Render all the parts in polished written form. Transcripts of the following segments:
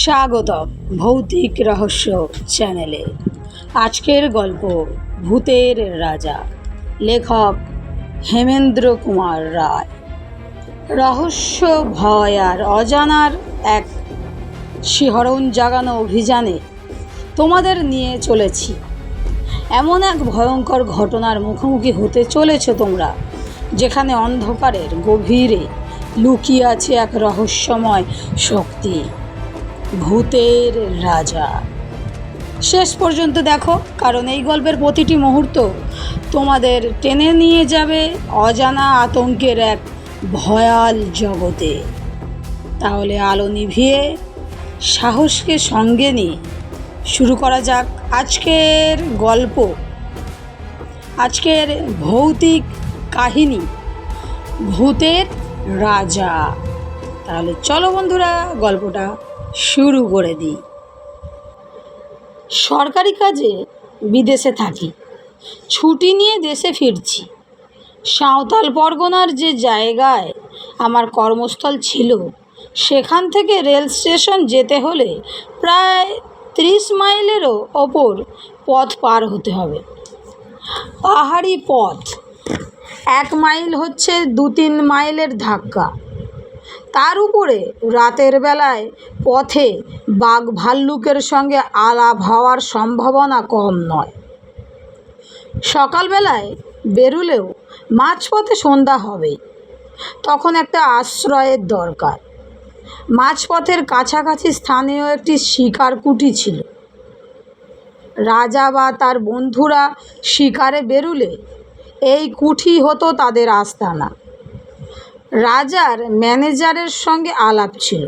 স্বাগতম ভৌতিক রহস্য চ্যানেলে। আজকের গল্প ভূতের রাজা, লেখক হেমেন্দ্র কুমার রায়। রহস্য, ভয় আর অজানার এক শিহরণ জাগানো অভিযানে তোমাদের নিয়ে চলেছি। এমন এক ভয়ঙ্কর ঘটনার মুখোমুখি হতে চলেছ তোমরা, যেখানে অন্ধকারের গভীরে লুকিয়ে আছে এক রহস্যময় শক্তি, ভূতের রাজা। শেষ পর্যন্ত দেখো, কারণ এই গল্পের প্রতিটি মুহূর্ত তোমাদের টেনে নিয়ে যাবে অজানা আতঙ্কের এক ভয়াল জগতে। তাহলে আলো নিভিয়ে সাহসকে সঙ্গে নিয়ে শুরু করা যাক আজকের গল্প, আজকের ভৌতিক কাহিনী, ভূতের রাজা। তাহলে চলো বন্ধুরা, গল্পটা শুরু করে দিই। সরকারি কাজে বিদেশে থাকি, ছুটি নিয়ে দেশে ফিরছি। সাঁওতাল পরগনার যে জায়গায় আমার কর্মস্থল ছিল, সেখান থেকে রেল স্টেশন যেতে হলে প্রায় 30 মাইলেরও ওপর পথ পার হতে হবে। পাহাড়ি পথ, 1 মাইল হচ্ছে 2-3 মাইলের ধাক্কা। তার উপরে রাতের বেলায় পথে বাঘ ভাল্লুকের সঙ্গে আলাপ হওয়ার সম্ভাবনা কম নয়। সকালবেলায় বেরুলেও মাঝপথে সন্ধ্যা হবে, তখন একটা আশ্রয়ের দরকার। মাঝপথের কাছাকাছি স্থানীয় একটি শিকার কুঠি ছিল। রাজা বা তার বন্ধুরা শিকারে বেরুলে এই কুঠি হতো তাদের আস্তানা। রাজার ম্যানেজারের সঙ্গে আলাপ ছিল,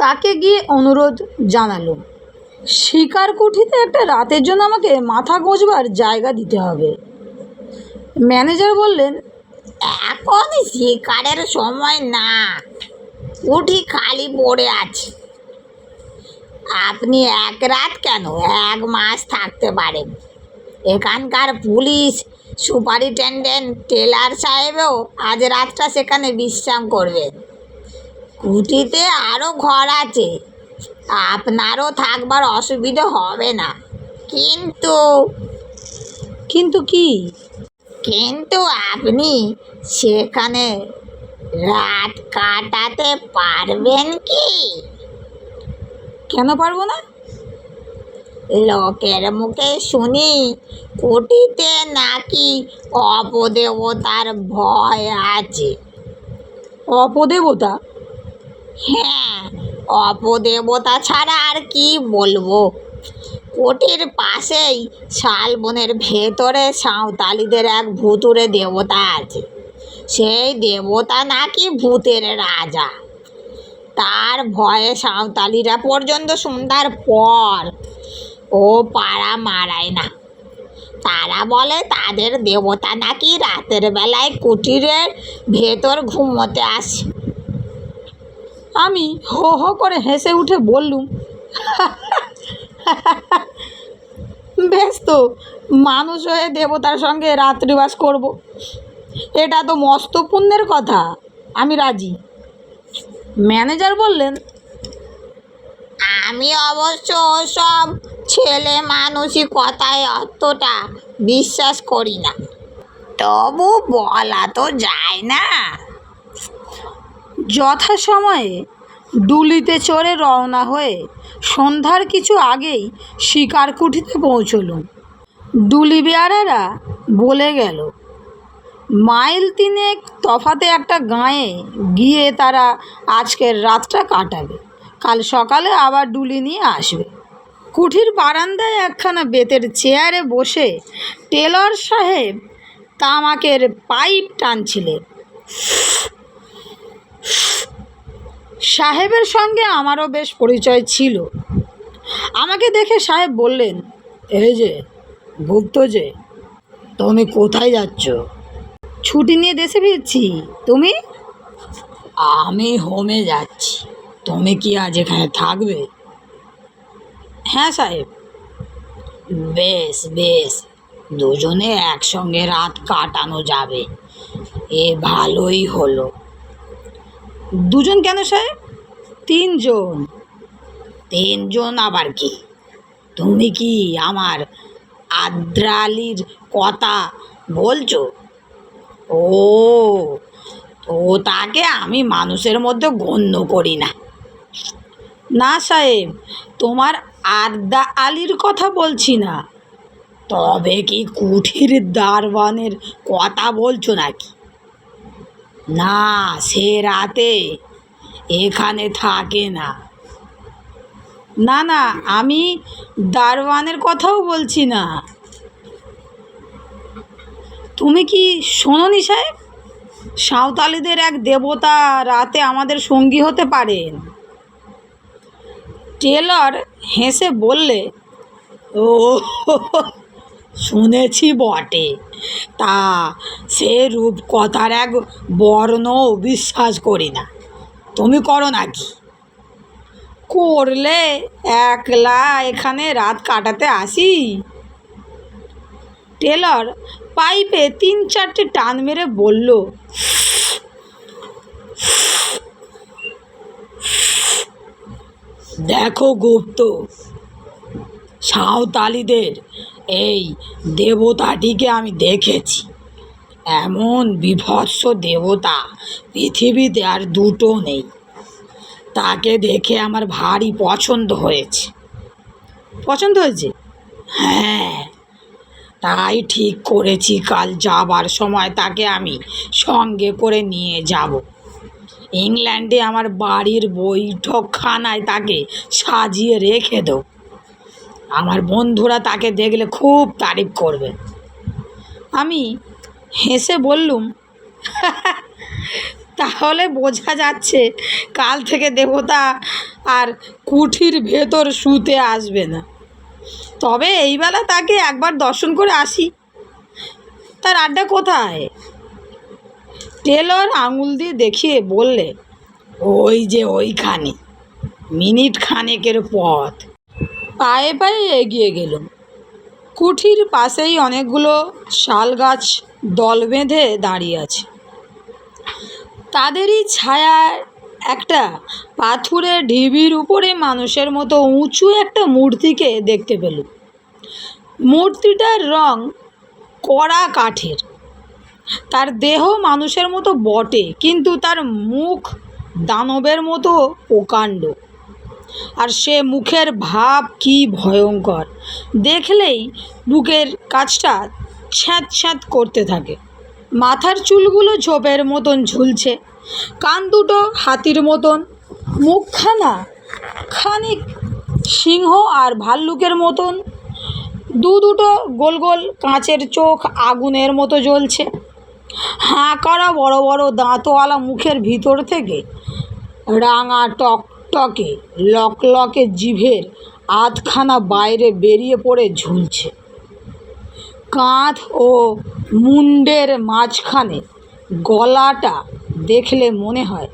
তাকে গিয়ে অনুরোধ জানালুম, শিকার কুঠিতে একটা রাতের জন্য আমাকে মাথা গোঁজবার জায়গা দিতে হবে। ম্যানেজার বললেন, এখন শিকারের সময় না, কুঠি খালি পড়ে আছে। আপনি 1 রাত কেন 1 মাস থাকতে পারেন। এখানকার পুলিশ সুপারিনটেন্ডেন্ট টেলার সাহেবও আজ রাতটা সেখানে বিশ্রাম করবেন। কুঠিতে আরও ঘর আছে, আপনারও থাকবার অসুবিধে হবে না। কিন্তু কিন্তু কি? কিন্তু আপনি সেখানে রাত কাটাতে পারবেন কি? কেন পারবো না? লোকের মুখে শুনি কুঠিতে নাকি অপদেবতার ভয় আছে। অপদেবতা? হ্যাঁ, অপদেবতা ছাড়া আর কি বলবো। কুঠির পাশেই শালবনের ভেতরে সাঁওতালিদের এক ভুতুড়ে দেবতা আছে। সেই দেবতা নাকি ভূতের রাজা। তার ভয়ে সাঁওতালিরা পর্যন্ত সন্ধ্যার পর ও পাড়া মারায় না। তারা বলে তাদের দেবতা নাকি রাতের বেলায় কুটিরের ভেতর ঘুমোতে আসে। আমি হো হো করে হেসে উঠে বললুম, বেশ তো, মানুষ হয়ে দেবতার সঙ্গে রাত্রিবাস করব। এটা তো মস্ত পুণ্যের কথা, আমি রাজি। ম্যানেজার বললেন, আমি অবশ্য সব ছেলে মানুষই কথায় অতটা বিশ্বাস করি না, তবু বলা তো যায় না। যথাসময়ে ডুলিতে চড়ে রওনা হয়ে সন্ধ্যার কিছু আগেই শিকার কুঠিতে পৌঁছলুম। ডুলি বেয়ারারা বলে গেল, মাইল 3 তফাতে একটা গাঁয়ে গিয়ে তারা আজকের রাতটা কাটাবে, কাল সকালে আবার ডুলি নিয়ে আসবে। কুঠির বারান্দায় একখানা বেতের চেয়ারে বসে টেলর সাহেব তামাকের পাইপ টানছিলেন। সাহেবের সঙ্গে আমারও বেশ পরিচয় ছিল। আমাকে দেখে সাহেব বললেন, এই যে গুপ্ত যে, তুমি কোথায় যাচ্ছ? ছুটি নিয়ে দেশে ফিরছি। তুমি? আমি হোমে যাচ্ছি। তুমি কি আজ এখানে থাকবে? হ্যাঁ সাহেব। বেশ বেশ, দুজনে একসঙ্গে রাত কাটানো যাবে, এ ভালোই হলো। দুজন কেন সাহেব? 3 জন। 3 জন আবার কি? তুমি কি আমার আদ্রালির কথা বলছো? ও, তো তাকে আমি মানুষের মধ্যে গণ্য করি না। না সাহেব, তোমার আদ্রা আলীর কথা বলছি না। তবে কি কুঠির দারোয়ানের কথা বলছো নাকি? না, সে রাতে এখানে থাকে না। না না, আমি দারোয়ানের কথাও বলছি না। তুমি কি শোনোনি সাহেব, সাঁওতালিদের এক দেবতা রাতে আমাদের সঙ্গী হতে পারেন? টেলর হেসে বললে, ও, শুনেছি বটে। তা সে রূপকথার এক বর্ণও বিশ্বাস করি না। তুমি করো নাকি? করলে একলা এখানে রাত কাটাতে আসি। টেলর পাইপে 3-4টে টান মেরে বলল, দেখো গুপ্ত, সাঁওতালিদের এই দেবতাটিকে আমি দেখেছি। এমন বীভৎস দেবতা পৃথিবীতে আর দুটো নেই। তাকে দেখে আমার ভারী পছন্দ হয়েছে। পছন্দ হয়েছে? হ্যাঁ, তাই ঠিক করেছি কাল যাবার সময় তাকে আমি সঙ্গে করে নিয়ে যাব। ইংল্যান্ডে আমার বাড়ির বৈঠকখানায় তাকে সাজিয়ে রেখে দেব। আমার বন্ধুরা তাকে দেখলে খুব তারিফ করবে। আমি হেসে বললুম, তাহলে বোঝা যাচ্ছে কাল থেকে দেবতা আর কুঠির ভেতর শুতে আসবে না। তবে এইবেলা তাকে একবার দর্শন করে আসি। তার আড্ডা কোথায়? টেলর আঙুল দিয়ে দেখিয়ে বললে, ওই যে ওইখানে, মিনিট খানেকের পথ। পায়ে পায়ে এগিয়ে গেলুম। কুঠির পাশেই অনেকগুলো শাল গাছ দল বেঁধে দাঁড়িয়ে আছে। তাদেরই ছায়ায় একটা পাথুরে ঢিবির উপরে মানুষের মতো উঁচু একটা মূর্তিকে দেখতে পেলুম। মূর্তিটার রং কড়া কাঠের। তার দেহ মানুষের মতো বটে, কিন্তু তার মুখ দানবের মতো প্রকাণ্ড। আর সে মুখের ভাব কি ভয়ঙ্কর! দেখলেই বুকের কাছটা ছ্যাঁত ছ্যাঁত করতে থাকে। মাথার চুলগুলো ঝোপের মতন ঝুলছে, কান দুটো হাতির মতন, মুখখানা খানিক সিংহ আর ভাল্লুকের মতন, দুটো গোল গোল কাঁচের চোখ আগুনের মতো জ্বলছে। হাঁ করা বড় বড় দাঁতওয়ালা মুখের ভিতর থেকে রাঙা টকটকে লকলকে জিভের আধখানা বাইরে বেরিয়ে পড়ে ঝুলছে। কাঁধ ও মুন্ডের মাঝখানে গলাটা দেখলে মনে হয়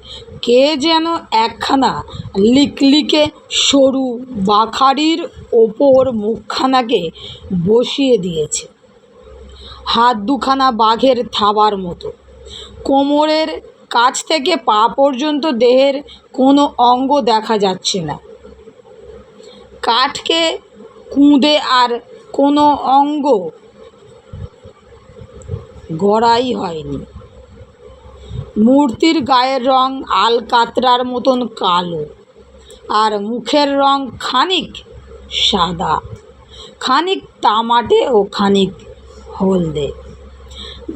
কে যেন একখানা লিকলিকে সরু বাখারির ওপর মুখখানাকে বসিয়ে দিয়েছে। হাত দুখানা বাঘের থাবার মতো। কোমরের কাছ থেকে পা পর্যন্ত দেহের কোনো অঙ্গ দেখা যাচ্ছে না। কাঠকে কুঁদে আর কোনো অঙ্গ গড়াই হয়নি। মূর্তির গায়ের রং আলকাতরার মতন কালো, আর মুখের রং খানিক সাদা, খানিক তামাটে ও খানিক হলদে।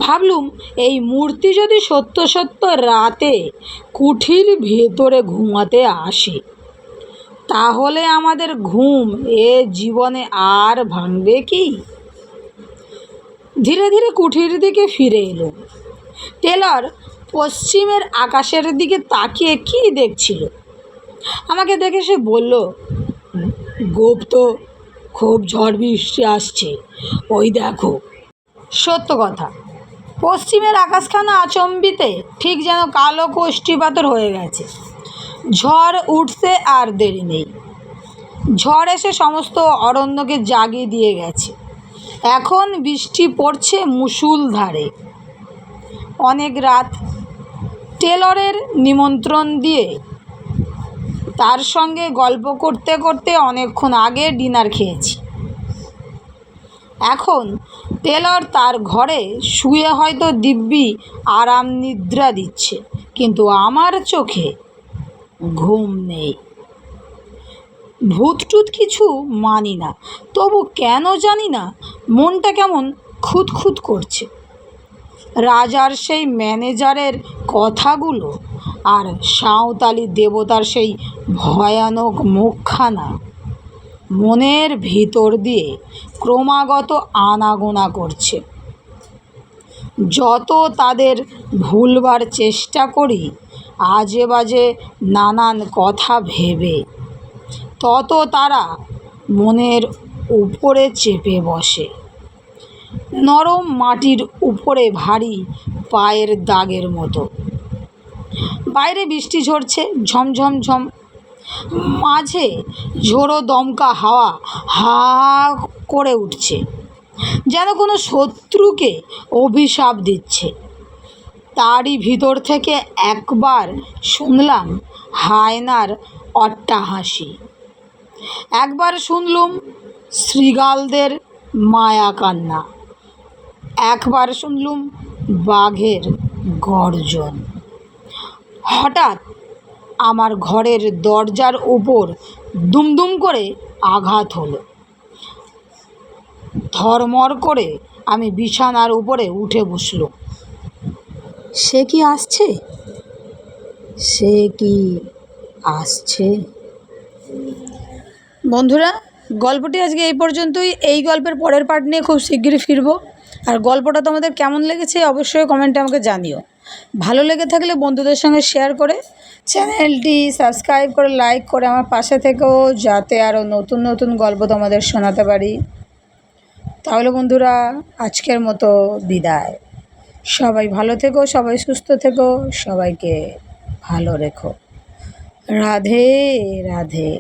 ভাবলুম, এই মূর্তি যদি সত্য সত্য রাতে কুঠির ভেতরে ঘুমাতে আসে, তাহলে আমাদের ঘুম এ জীবনে আর ভাঙবে কি? ধীরে ধীরে কুঠির দিকে ফিরে এলো। টেলর পশ্চিমের আকাশের দিকে তাকিয়ে কী দেখছিল। আমাকে দেখে সে বলল, গুপ্ত, খুব ঝড় বৃষ্টি আসছে, ওই দেখো। সত্য কথা, পশ্চিমের আকাশখানা আচম্বিতে ঠিক যেন কালো কোষ্ঠী পাথর হয়ে গেছে। ঝড় উঠতে আর দেরি নেই। ঝড় এসে সমস্ত অরণ্যকে জাগিয়ে দিয়ে গেছে। এখন বৃষ্টি পড়ছে মুষলধারে। অনেক রাত। টেলরের নিমন্ত্রণ দিয়ে তার সঙ্গে গল্প করতে করতে অনেকক্ষণ আগে ডিনার খেয়েছি। এখন টেলর তার ঘরে শুয়ে হয়তো দিব্যি আরাম নিদ্রা দিচ্ছে, কিন্তু আমার চোখে ঘুম নেই। ভূতটুত কিছু মানি না, তবু কেন জানি না মনটা কেমন খুঁতখুত করছে। রাজার সেই ম্যানেজারের কথাগুলো আর সাঁওতালি দেবতার সেই ভয়ানক মুখখানা মনের ভিতর দিয়ে ক্রমাগত আনাগোনা করছে। যত তাদের ভুলবার চেষ্টা করি আজে বাজে নানান কথা ভেবে, তত তারা মনের উপরে চেপে বসে, নরম মাটির উপরে ভারী পায়ের দাগের মতো। বাইরে বৃষ্টি ঝরছে ঝমঝমঝম, মাঝে ঝোড়ো দমকা হাওয়া হা করে উঠছে, যেন কোনো শত্রুকে অভিশাপ দিচ্ছে। তারই ভিতর থেকে একবার শুনলাম হায়নার অট্টহাসি, একবার শুনলুম শৃগালদের মায়া কান্না, একবার শুনলুম বাঘের গর্জন। হঠাৎ আমার ঘরের দরজার উপর দুমদুম করে আঘাত হলো। ধর্মর করে আমি বিছানার উপরে উঠে বসলুম। সে কি আসছে? সে কি আসছে? বন্ধুরা, গল্পটি আজকে এই পর্যন্তই। এই গল্পের পরের পার্ট নিয়ে খুব শিগগিরই ফিরব। আর গল্পটা তোমাদের কেমন লেগেছে অবশ্যই কমেন্টে আমাকে জানিও। ভালো লেগে থাকলে বন্ধুদের সঙ্গে শেয়ার করে চ্যানেলটি সাবস্ক্রাইব করে লাইক করে আমার পাশে থেকেও, যাতে আরও নতুন নতুন গল্প তোমাদের শোনাতে পারি। তাহলে বন্ধুরা, আজকের মতো বিদায়। সবাই ভালো থেকো, সবাই সুস্থ থেকো, সবাইকে ভালো রেখো। রাধে রাধে।